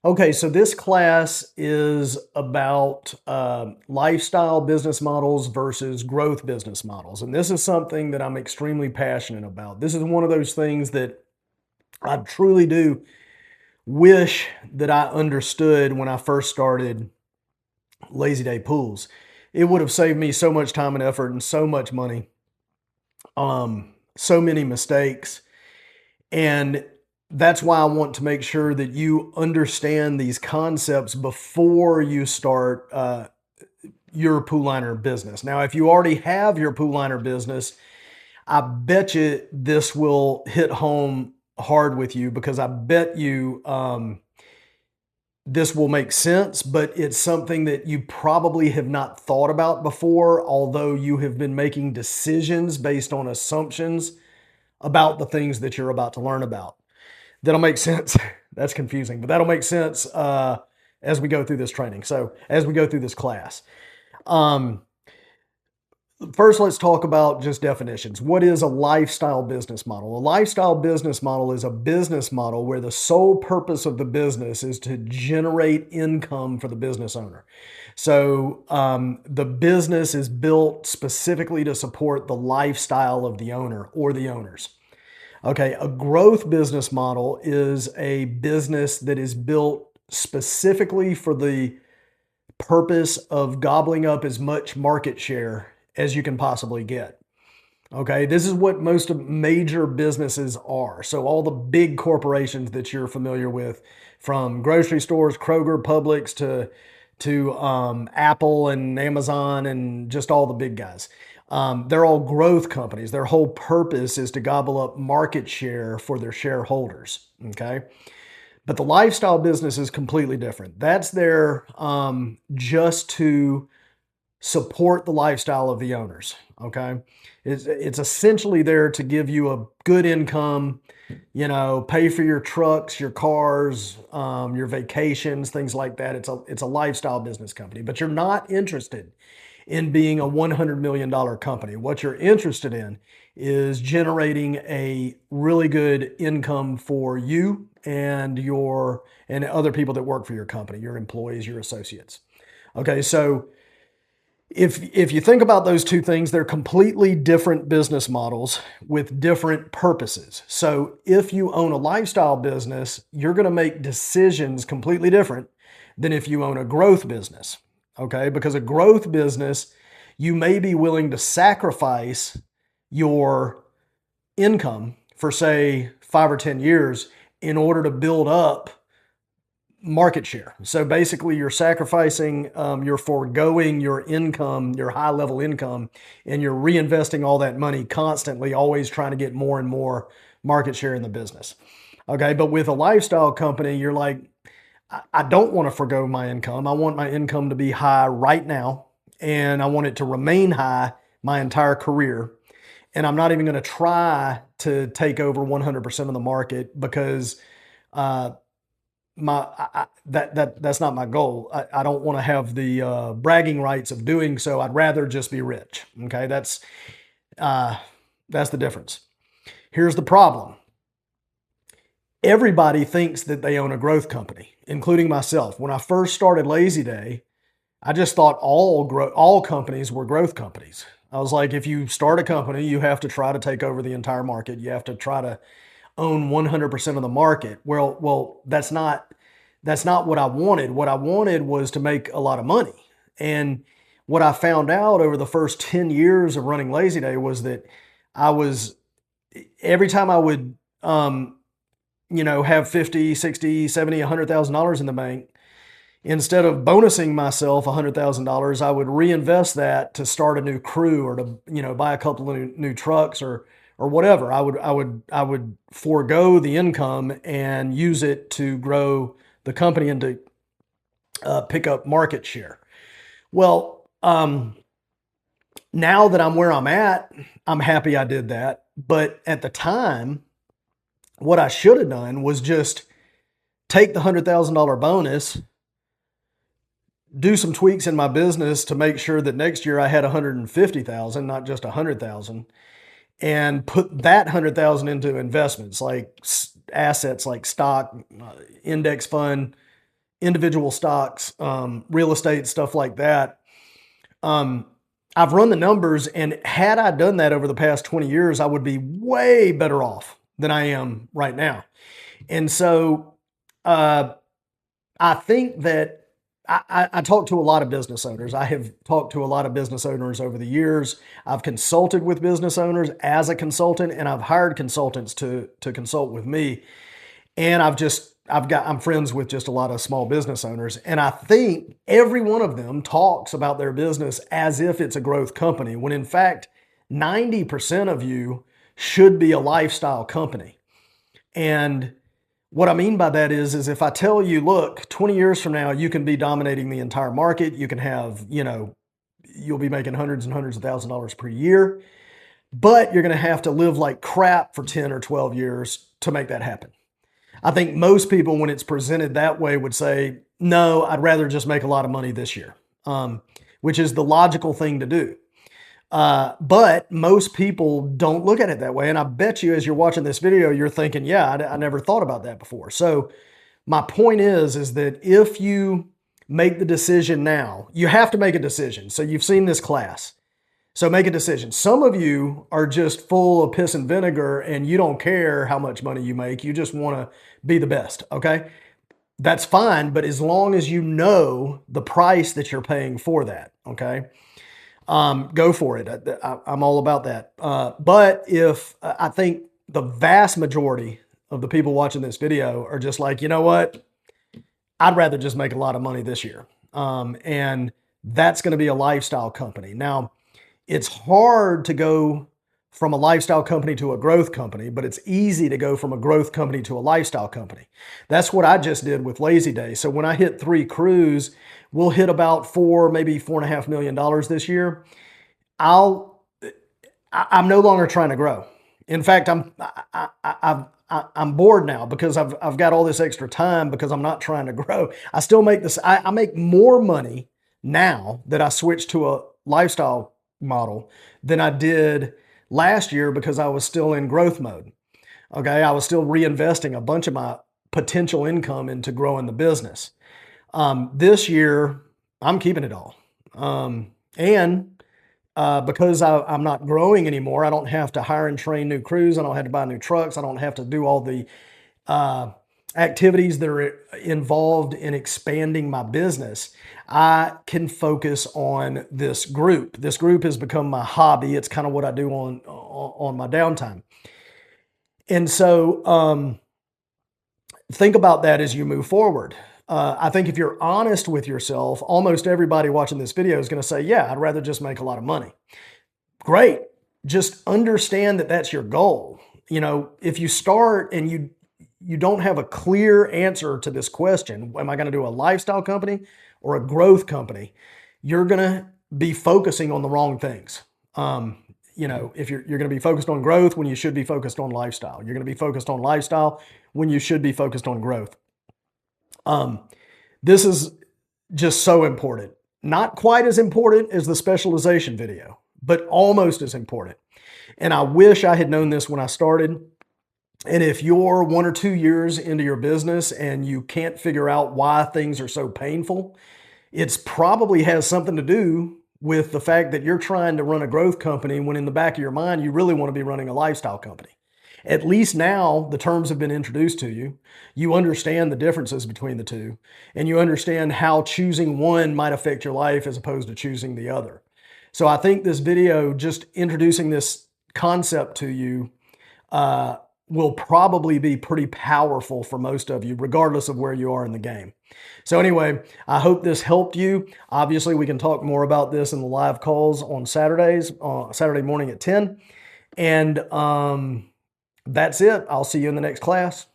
Okay, so this class is about lifestyle business models versus growth business models. And this is something that I'm extremely passionate about. This is one of those things that I truly do wish that I understood when I first started Lazy Day Pools. It would have saved me so much time and effort and so much money, so many mistakes. And that's why I want to make sure that you understand these concepts before you start your PoolLiner business. Now, if you already have your PoolLiner business, I bet you this will hit home hard with you because I bet you this will make sense, but it's something that you probably have not thought about before, although you have been making decisions based on assumptions about the things that you're about to learn about. That'll make sense. That's confusing, but that'll make sense as we go through this training. So as we go through this class, um, first let's talk about just definitions. What is a lifestyle business model? A lifestyle business model is a business model where the sole purpose of the business is to generate income for the business owner. So the business is built specifically to support the lifestyle of the owner or the owners. Okay, a growth business model is a business that is built specifically for the purpose of gobbling up as much market share as you can possibly get. Okay, this is what most of major businesses are. So all the big corporations that you're familiar with, from grocery stores, Kroger, Publix to Apple and Amazon and just all the big guys. They're all growth companies. Their whole purpose is to gobble up market share for their shareholders. Okay. But the lifestyle business is completely different. That's there just to support the lifestyle of the owners. Okay. It's essentially there to give you a good income, pay for your trucks, your cars, your vacations, things like that. It's a lifestyle business company, but you're not interested in being a $100 million company. What you're interested in is generating a really good income for you and other people that work for your company, your employees, your associates. Okay, so if you think about those two things, they're completely different business models with different purposes. So if you own a lifestyle business, you're going to make decisions completely different than if you own a growth business. Okay, because a growth business, you may be willing to sacrifice your income for, say, 5 or 10 years in order to build up market share. So basically, you're sacrificing, you're foregoing your income, your high level income, and you're reinvesting all that money constantly, always trying to get more and more market share in the business. Okay, but with a lifestyle company, you're like, I don't want to forego my income. I want my income to be high right now, and I want it to remain high my entire career. And I'm not even going to try to take over 100% of the market because that's not my goal. I don't want to have the bragging rights of doing so. I'd rather just be rich. Okay, that's the difference. Here's the problem. Everybody thinks that they own a growth company, including myself. When I first started Lazy Day, I just thought all companies were growth companies. I was like, if you start a company, you have to try to take over the entire market. You have to try to own 100% of the market. Well, that's not what I wanted. What I wanted was to make a lot of money. And what I found out over the first 10 years of running Lazy Day was that every time I would, have 50, 60, 70, $100,000 in the bank, instead of bonusing myself $100,000, I would reinvest that to start a new crew or to, buy a couple of new trucks or whatever. I would forego the income and use it to grow the company and to pick up market share. Well, now that I'm where I'm at, I'm happy I did that. But at the time, what I should have done was just take the $100,000 bonus, do some tweaks in my business to make sure that next year I had 150,000, not just 100,000, and put that 100,000 into investments like assets like stock, index fund, individual stocks, real estate, stuff like that. Um, I've run the numbers, and had I done that over the past 20 years, I would be way better off than I am right now. And so uh, I think that I talk to a lot of business owners. I have talked to a lot of business owners over the years. I've consulted with business owners as a consultant, and I've hired consultants to consult with me. And I'm friends with just a lot of small business owners. And I think every one of them talks about their business as if it's a growth company, when in fact, 90% of you should be a lifestyle company. And what I mean by that is if I tell you, look, 20 years from now, you can be dominating the entire market, you can have, you'll be making hundreds and hundreds of $1,000s per year, but you're going to have to live like crap for 10 or 12 years to make that happen. I think most people, when it's presented that way, would say, no, I'd rather just make a lot of money this year, which is the logical thing to do. But most people don't look at it that way. And I bet you, as you're watching this video, you're thinking, yeah, I never thought about that before. So my point is that if you make the decision now, you have to make a decision. So you've seen this class. So make a decision. Some of you are just full of piss and vinegar and you don't care how much money you make. You just want to be the best. Okay. That's fine. But as long as you know the price that you're paying for that. Okay. Go for it. I'm all about that. But if I think the vast majority of the people watching this video are just like, you know what? I'd rather just make a lot of money this year. And that's going to be a lifestyle company. Now, it's hard to go from a lifestyle company to a growth company, but it's easy to go from a growth company to a lifestyle company. That's what I just did with Lazy Day. So when I hit 3 crews, we'll hit about maybe $4.5 million this year. I'm no longer trying to grow. In fact, I'm bored now because I've got all this extra time because I'm not trying to grow. I still make this. I make more money now that I switched to a lifestyle model than I did last year because I was still in growth mode. Okay. I was still reinvesting a bunch of my potential income into growing the business. This year I'm keeping it all. Because I'm not growing anymore, I don't have to hire and train new crews. I don't have to buy new trucks. I don't have to do all the, activities that are involved in expanding my business. I can focus on this group. This group has become my hobby. It's kind of what I do on my downtime. And so think about that as you move forward. I think if you're honest with yourself, almost everybody watching this video is going to say, yeah, I'd rather just make a lot of money. Great. Just understand that that's your goal. If you start and you don't have a clear answer to this question, am I going to do a lifestyle company or a growth company? You're going to be focusing on the wrong things. If you're going to be focused on growth when you should be focused on lifestyle. You're going to be focused on lifestyle when you should be focused on growth. This is just so important. Not quite as important as the specialization video, but almost as important. And I wish I had known this when I started. And if you're 1 or 2 years into your business and you can't figure out why things are so painful, it's probably has something to do with the fact that you're trying to run a growth company when in the back of your mind, you really want to be running a lifestyle company. At least now the terms have been introduced to you. You understand the differences between the two, and you understand how choosing one might affect your life as opposed to choosing the other. So I think this video, just introducing this concept to you, will probably be pretty powerful for most of you, regardless of where you are in the game. So anyway, I hope this helped you. Obviously, we can talk more about this in the live calls on Saturdays, Saturday morning at 10. And that's it. I'll see you in the next class.